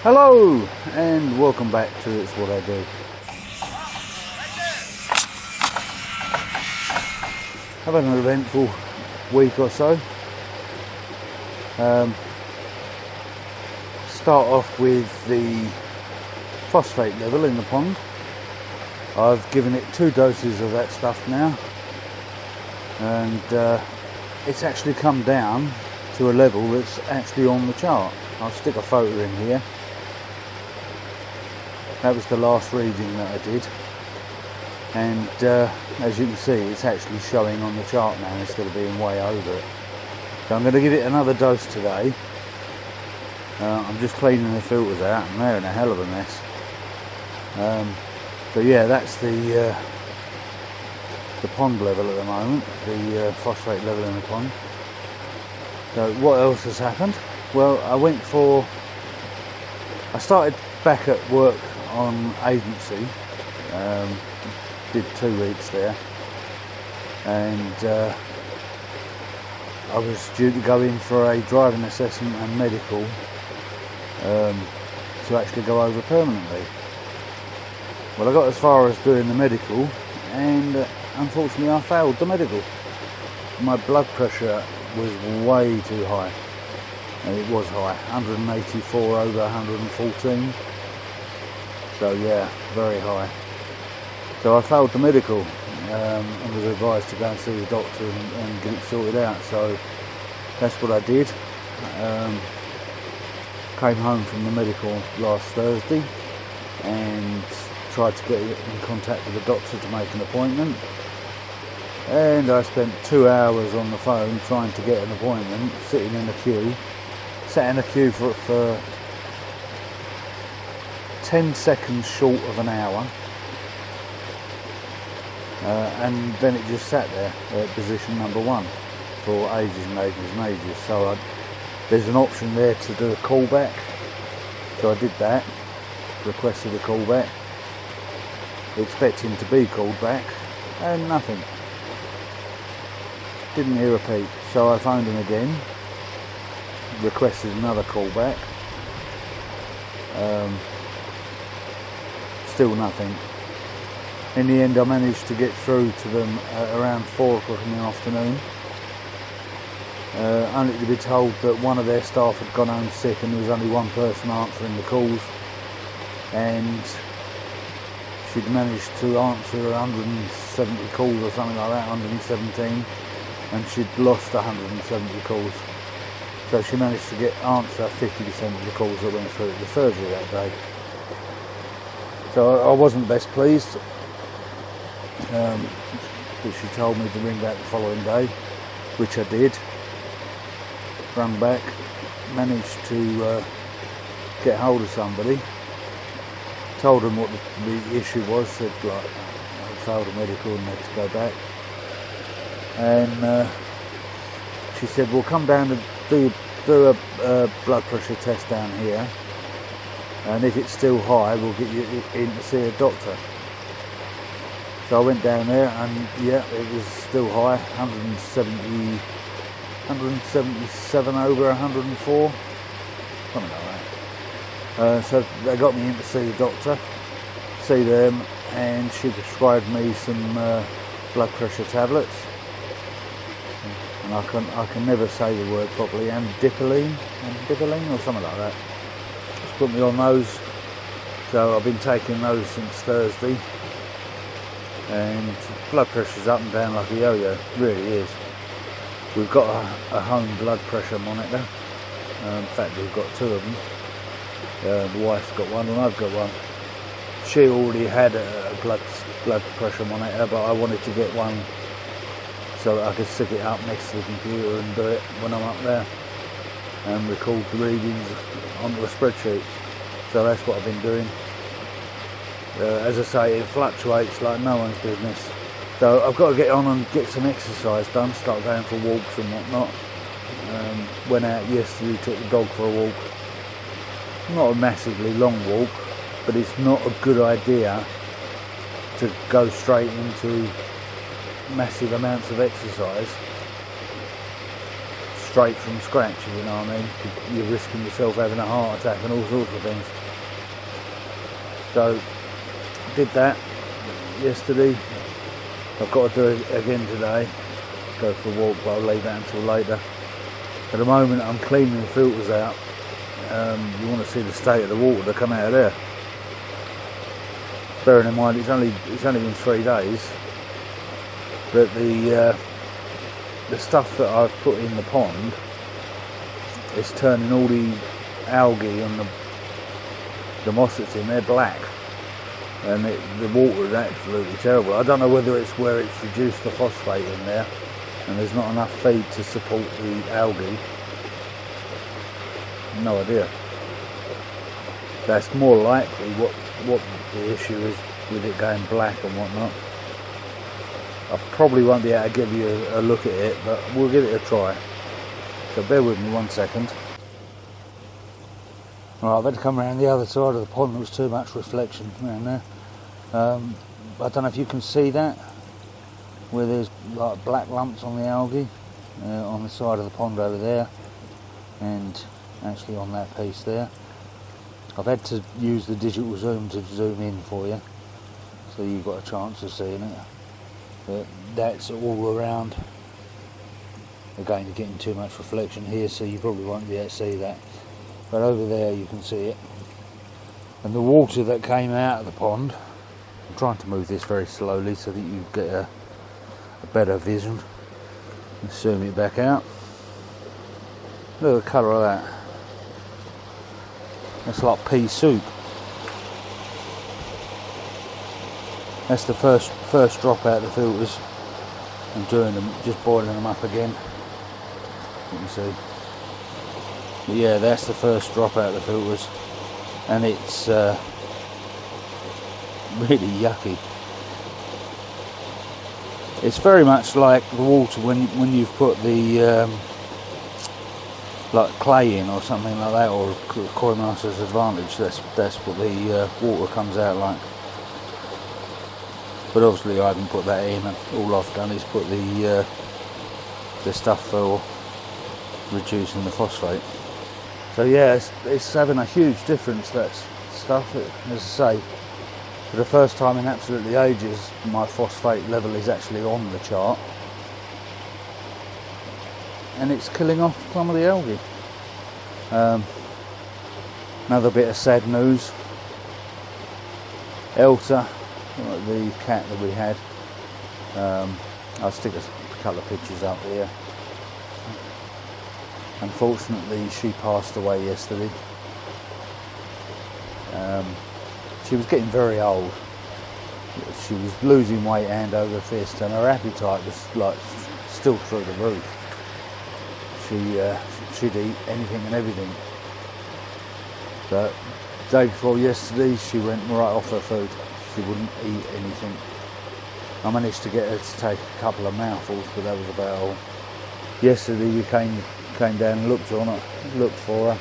Hello and welcome back to It's What I Do. I've had an eventful week or so. Start off with the phosphate level in the pond. I've given it 2 doses of that stuff now, and it's actually come down to a level that's actually on the chart. I'll stick a photo in here. That was the last reading that I did, and as you can see, it's actually showing on the chart now instead of being way over it. So I'm going to give it another dose today. I'm just cleaning the filters out and they're in a hell of a mess. But yeah, that's the pond level at the moment, the phosphate level in the pond. So what else has happened? Well, I started back at work on agency, did 2 weeks there, and I was due to go in for a driving assessment and medical to actually go over permanently. Well, I got as far as doing the medical, and unfortunately I failed the medical. My blood pressure was way too high, and it was high, 184 over 114. So yeah, very high. So I failed the medical and was advised to go and see the doctor and get it sorted out. So that's what I did. Came home from the medical last Thursday and tried to get in contact with the doctor to make an appointment. And I spent 2 hours on the phone trying to get an appointment, sitting in a queue. Sat in a queue for 10 seconds short of an hour, and then it just sat there at position number 1 for ages and ages and ages. So there's an option there to do a callback, so I did that, requested a callback, expecting to be called back, and nothing. Didn't hear a peep, so I phoned him again, requested another callback. Still nothing. In the end I managed to get through to them at around 4 o'clock in the afternoon, only to be told that one of their staff had gone home sick and there was only one person answering the calls, and she'd managed to answer 170 calls or something like that, 117, and she'd lost 170 calls. So she managed to answer 50% of the calls that went through at the surgery that day. So I wasn't best pleased, but she told me to ring back the following day, which I did. Rang back, managed to get hold of somebody, told them what the issue was, said like I failed a medical and had to go back, and she said, "Well, come down and do a blood pressure test down here, and if it's still high, we'll get you in to see a doctor." So I went down there, and yeah, it was still high, 177 over 104, something like that. So they got me in to see the doctor, see them, and she prescribed me some blood pressure tablets. And I can never say the word properly, amdipiline or something like that. Just put me on those. So I've been taking those since Thursday, and blood pressure's up and down like a yo-yo, really is. We've got a home blood pressure monitor. In fact, we've got 2 of them. The wife's got one and I've got one. She already had a blood pressure monitor, but I wanted to get one so that I could stick it up next to the computer and do it when I'm up there and record the readings onto a spreadsheet. So that's what I've been doing. As I say, it fluctuates like no one's business. So I've got to get on and get some exercise done, start going for walks and whatnot. Went out yesterday, took the dog for a walk. Not a massively long walk, but it's not a good idea to go straight into massive amounts of exercise straight from scratch, if you know what I mean. You're risking yourself having a heart attack and all sorts of things. So, did that yesterday. I've got to do it again today. Go for a walk, but I'll leave that until later. At the moment, I'm cleaning the filters out. You want to see the state of the water that come out of there. Bearing in mind, it's only been 3 days, but the stuff that I've put in the pond is turning all the algae and the moss that's in there black, and the water is absolutely terrible. I don't know whether it's where it's reduced the phosphate in there and there's not enough feed to support the algae. No idea. That's more likely what the issue is with it going black and whatnot. I probably won't be able to give you a look at it, but we'll give it a try. So bear with me 1 second. Alright, I've had to come around the other side of the pond. There was too much reflection around there. I don't know if you can see that, where there's like black lumps on the algae on the side of the pond over there, and actually on that piece there. I've had to use the digital zoom to zoom in for you, so you've got a chance of seeing it. But that's all around. Again, you're getting too much reflection here, so you probably won't be able to see that. But over there you can see it. And the water that came out of the pond, I'm trying to move this very slowly so that you get a better vision. And zoom it back out. Look at the colour of that. That's like pea soup. That's the first drop out of the filters. I'm doing them, just boiling them up again. You can see. But yeah, that's the first drop out of the filters, and it's really yucky. It's very much like the water when you've put the like clay in or something like that, or Koi Master's Advantage. That's what the water comes out like. But obviously I haven't put that in. All I've done is put the stuff for reducing the phosphate. So yeah, it's having a huge difference, that stuff. As I say, for the first time in absolutely ages, my phosphate level is actually on the chart, and it's killing off some of the algae. Another bit of sad news. Elsa, the cat that we had, I'll stick a couple of pictures up here. Unfortunately, she passed away yesterday. She was getting very old. She was losing weight hand over fist, and her appetite was like still through the roof. She'd eat anything and everything. But the day before yesterday, she went right off her food. She wouldn't eat anything. I managed to get her to take a couple of mouthfuls, but that was about all. Yesterday we came down and looked on her, looked for her,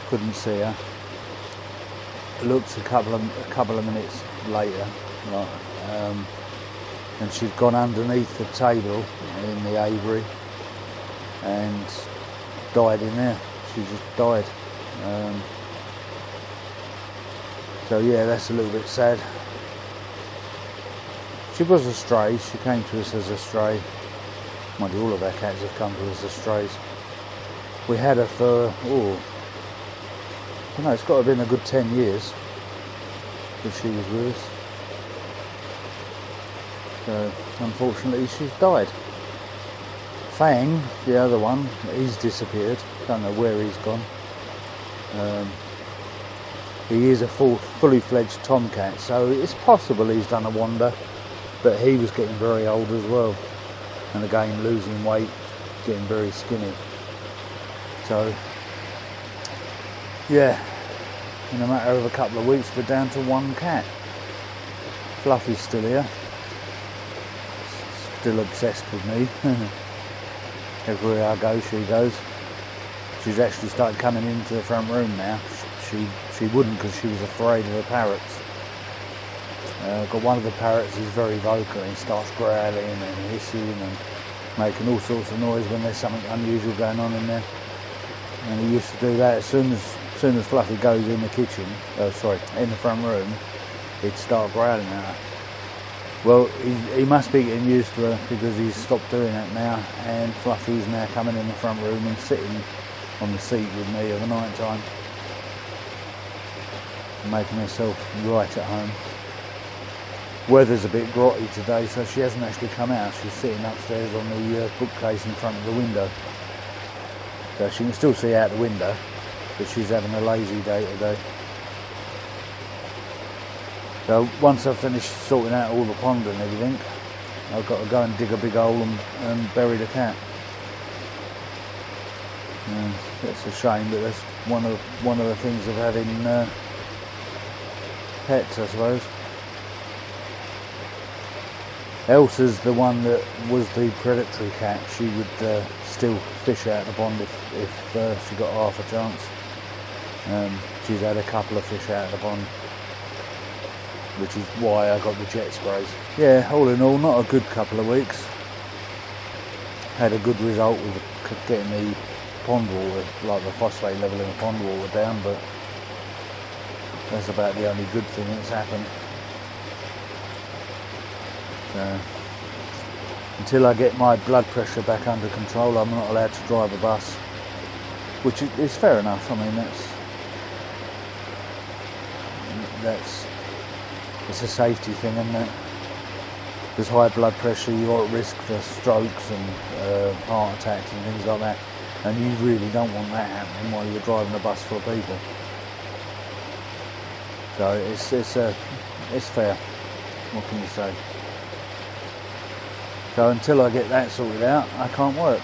couldn't see her. Looked a couple of minutes later, and she'd gone underneath the table in the aviary and died in there. She just died. So yeah, that's a little bit sad. She was a stray. She came to us as a stray. Mind you, all of our cats have come to us as strays. We had her for, I don't know, it's got to have been a good 10 years that she was with us. So, unfortunately, she's died. Fang, the other one, he's disappeared. Don't know where he's gone. He is a fully fledged tomcat, so it's possible he's done a wander, but he was getting very old as well. And again, losing weight, getting very skinny. So, yeah, in a matter of a couple of weeks, we're down to one cat. Fluffy's still here, still obsessed with me. Everywhere I go, she goes. She's actually started coming into the front room now. She wouldn't, because she was afraid of the parrots. Got one of the parrots is very vocal and starts growling and hissing, and making all sorts of noise when there's something unusual going on in there. And he used to do that as soon as Fluffy goes in the kitchen, in the front room, he'd start growling at her. Well, he must be getting used to her because he's stopped doing that now, and Fluffy's now coming in the front room and sitting on the seat with me of the night time, making herself right at home. Weather's a bit grotty today, so she hasn't actually come out. She's sitting upstairs on the bookcase in front of the window. So she can still see out the window, but she's having a lazy day today. So once I've finished sorting out all the pond and everything, I've got to go and dig a big hole and bury the cat. It's a shame, but that's one of the things of having pets, I suppose. Elsa's the one that was the predatory cat. She would steal fish out of the pond if she got half a chance. She's had a couple of fish out of the pond, which is why I got the jet sprays. Yeah, all in all, not a good couple of weeks. Had a good result with getting the pond water, like the phosphate level in the pond water down, but that's about the only good thing that's happened. Until I get my blood pressure back under control, I'm not allowed to drive a bus, which is fair enough. I mean, it's a safety thing, isn't it? There's high blood pressure, you're at risk for strokes and heart attacks and things like that, and you really don't want that happening while you're driving a bus full of people. So it's fair. What can you say? So until I get that sorted out, I can't work.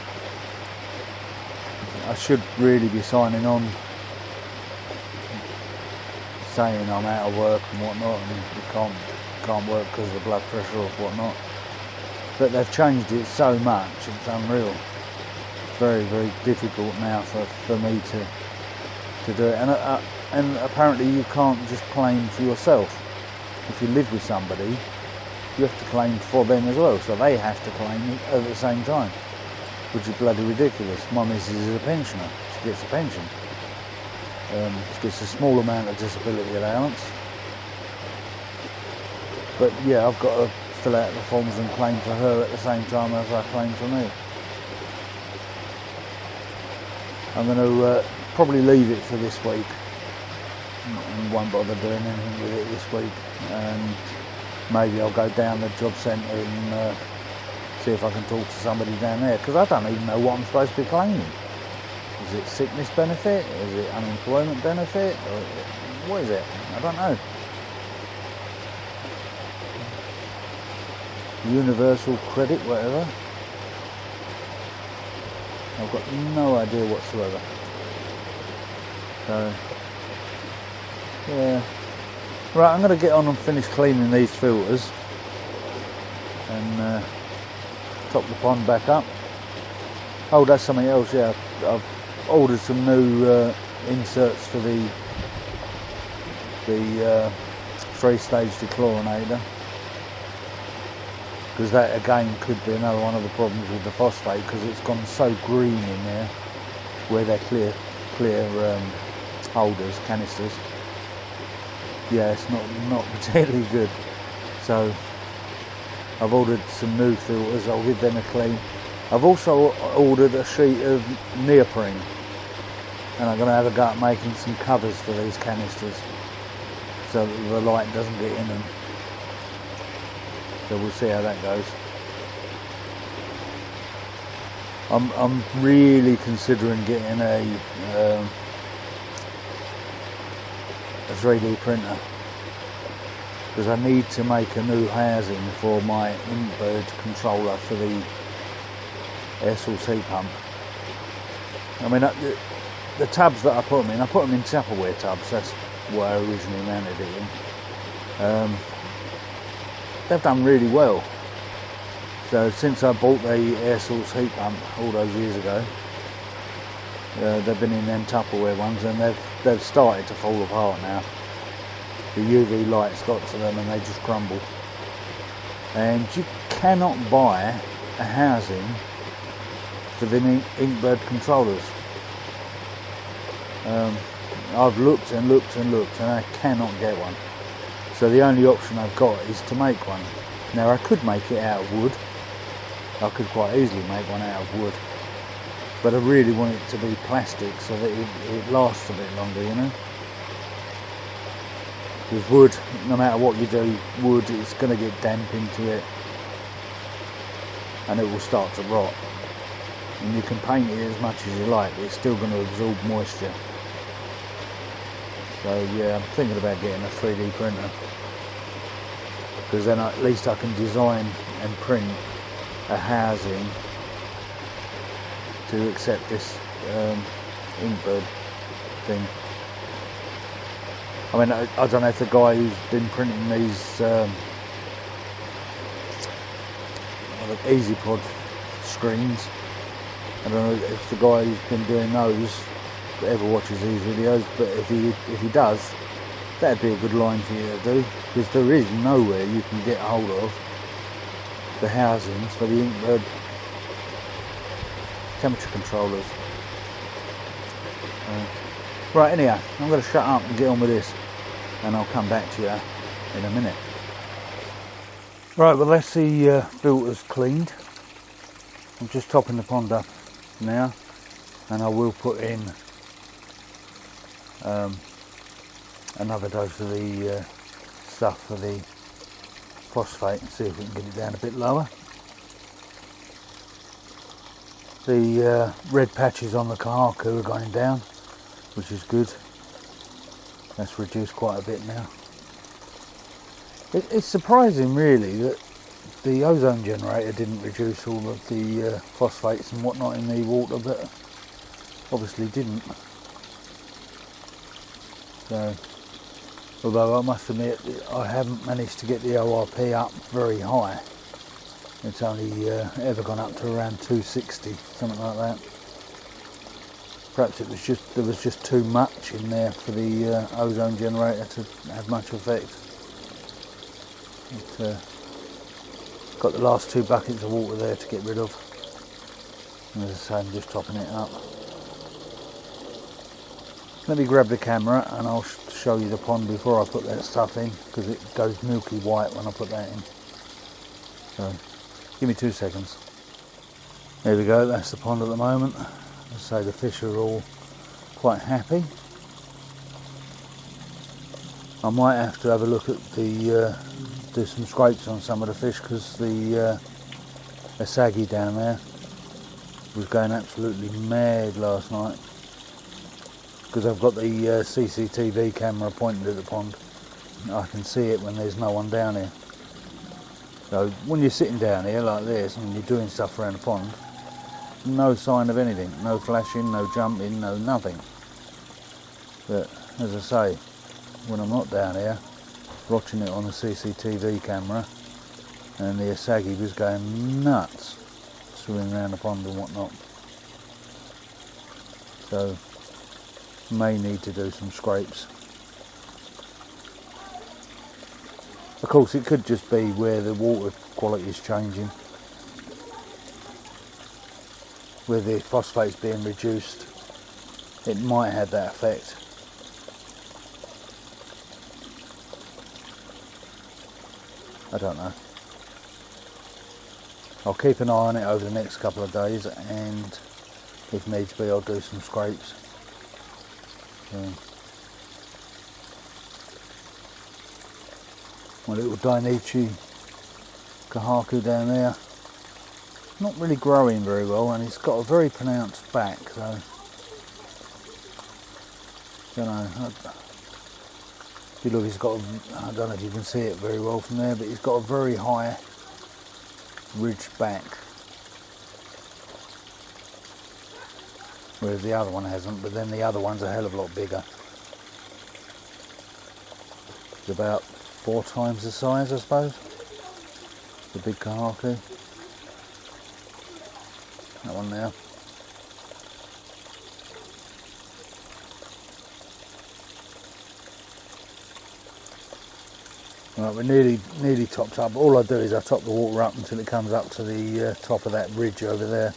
I should really be signing on, saying I'm out of work and whatnot, and you can't work because of the blood pressure or whatnot. But they've changed it so much, it's unreal. It's very, very difficult now for me to do it. And apparently you can't just claim for yourself. If you live with somebody, you have to claim for them as well, so they have to claim at the same time, which is bloody ridiculous. My missus is a pensioner, she gets a pension. She gets a small amount of disability allowance. But yeah, I've got to fill out the forms and claim for her at the same time as I claim for me. I'm going to probably leave it for this week and won't bother doing anything with it this week. And maybe I'll go down the job centre and see if I can talk to somebody down there, because I don't even know what I'm supposed to be claiming. Is it sickness benefit? Is it unemployment benefit? Or what is it? I don't know. Universal credit, whatever. I've got no idea whatsoever. So, yeah. Right, I'm going to get on and finish cleaning these filters and top the pond back up. Oh, that's something else, yeah. I've ordered some new inserts for the 3-stage dechlorinator, because that again could be another one of the problems with the phosphate, because it's gone so green in there where they're clear holders, canisters. Yeah, it's not particularly good. So I've ordered some new filters. I'll give them a clean. I've also ordered a sheet of neoprene, and I'm going to have a go at making some covers for these canisters so that the light doesn't get in them. So we'll see how that goes. I'm really considering getting a 3D printer, because I need to make a new housing for my inbird controller for the air source heat pump. I mean, the tubs that I put them in Tupperware tubs. That's what I originally mounted it in. They've done really well. So since I bought the air source heat pump all those years ago, they've been in them Tupperware ones, and they've started to fall apart now. The UV light's got to them and they just crumble. And you cannot buy a housing for the Inkbird controllers. I've looked and looked and looked and I cannot get one. So the only option I've got is to make one. Now I could make it out of wood. I could quite easily make one out of wood. But I really want it to be plastic so that it lasts a bit longer, you know. With wood, no matter what you do, wood, it's going to get damp into it. And it will start to rot. And you can paint it as much as you like, but it's still going to absorb moisture. So yeah, I'm thinking about getting a 3D printer, because then at least I can design and print a housing to accept this Inkbird thing. I mean, I don't know if the guy who's been printing these EasyPod screens, I don't know if the guy who's been doing those ever watches these videos, but if he does, that'd be a good line for you to do, because there is nowhere you can get hold of the housings for the Inkbird temperature controllers. Right, anyhow, I'm going to shut up and get on with this, and I'll come back to you in a minute. Right, well, that's the filters cleaned. I'm just topping the pond up now, and I will put in another dose of the stuff for the phosphate and see if we can get it down a bit lower. The red patches on the Kahaku are going down, which is good. That's reduced quite a bit now. It's surprising really that the ozone generator didn't reduce all of the phosphates and whatnot in the water, but obviously didn't. So, although I must admit I haven't managed to get the ORP up very high. It's only ever gone up to around 260, something like that. Perhaps there was just too much in there for the ozone generator to have much effect. Got the last 2 buckets of water there to get rid of. And as I say, I'm just topping it up. Let me grab the camera and I'll show you the pond before I put that stuff in, because it goes milky white when I put that in. So, give me 2 seconds. There we go, that's the pond at the moment. As I say, the fish are all quite happy. I might have to have a look at the, do some scrapes on some of the fish, because the saggy down there was going absolutely mad last night. Because I've got the CCTV camera pointed at the pond. I can see it when there's no one down here. So when you're sitting down here like this and you're doing stuff around the pond, no sign of anything, no flashing, no jumping, no nothing. But as I say, when I'm not down here, watching it on the CCTV camera, and the asagi was going nuts, swimming around the pond and whatnot. So, may need to do some scrapes. Of course, it could just be where the water quality is changing, where the phosphate's being reduced. It might have that effect. I don't know. I'll keep an eye on it over the next couple of days, and if needs be, I'll do some scrapes. My little Dainichi Kahaku down there, not really growing very well, and it's got a very pronounced back, so don't know. If you look, he's got I don't know if you can see it very well from there, but he's got a very high ridged back, whereas the other one hasn't, but then the other one's a hell of a lot bigger. It's about 4 times the size, I suppose, the big Kahaku. That one there. Right, we're nearly topped up. All I do is I top the water up until it comes up to the top of that ridge over there.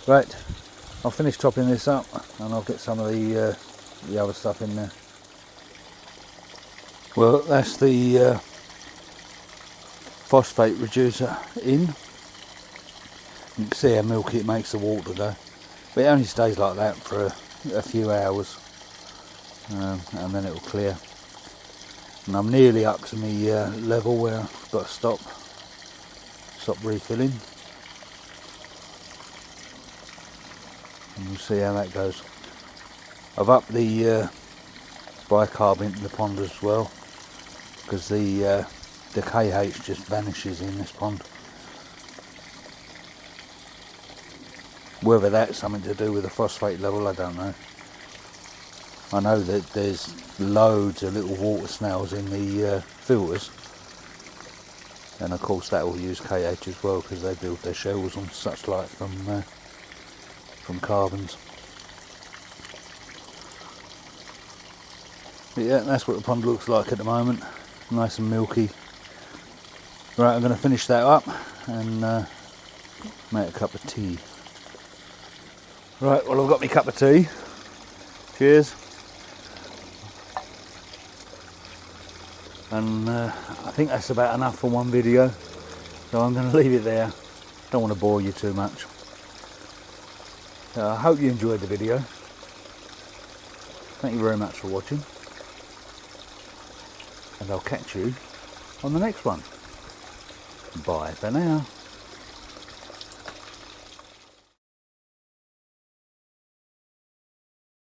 Right, I'll finish topping this up and I'll get some of the other stuff in there. Well, that's the phosphate reducer in. You can see how milky it makes the water go. But it only stays like that for a few hours, and then it will clear. And I'm nearly up to my level where I've got to stop refilling. And we'll see how that goes. I've upped the bicarbonate in the pond as well, because the KH just vanishes in this pond. Whether that's something to do with the phosphate level, I don't know. I know that there's loads of little water snails in the filters, and of course that will use KH as well, because they build their shells and such like from carbons. But yeah, that's what the pond looks like at the moment, nice and milky. Right, I'm going to finish that up and make a cup of tea. Right, well, I've got my cup of tea. Cheers. And I think that's about enough for one video, so I'm going to leave it there. Don't want to bore you too much. I hope you enjoyed the video. Thank you very much for watching, and I'll catch you on the next one. Bye for now.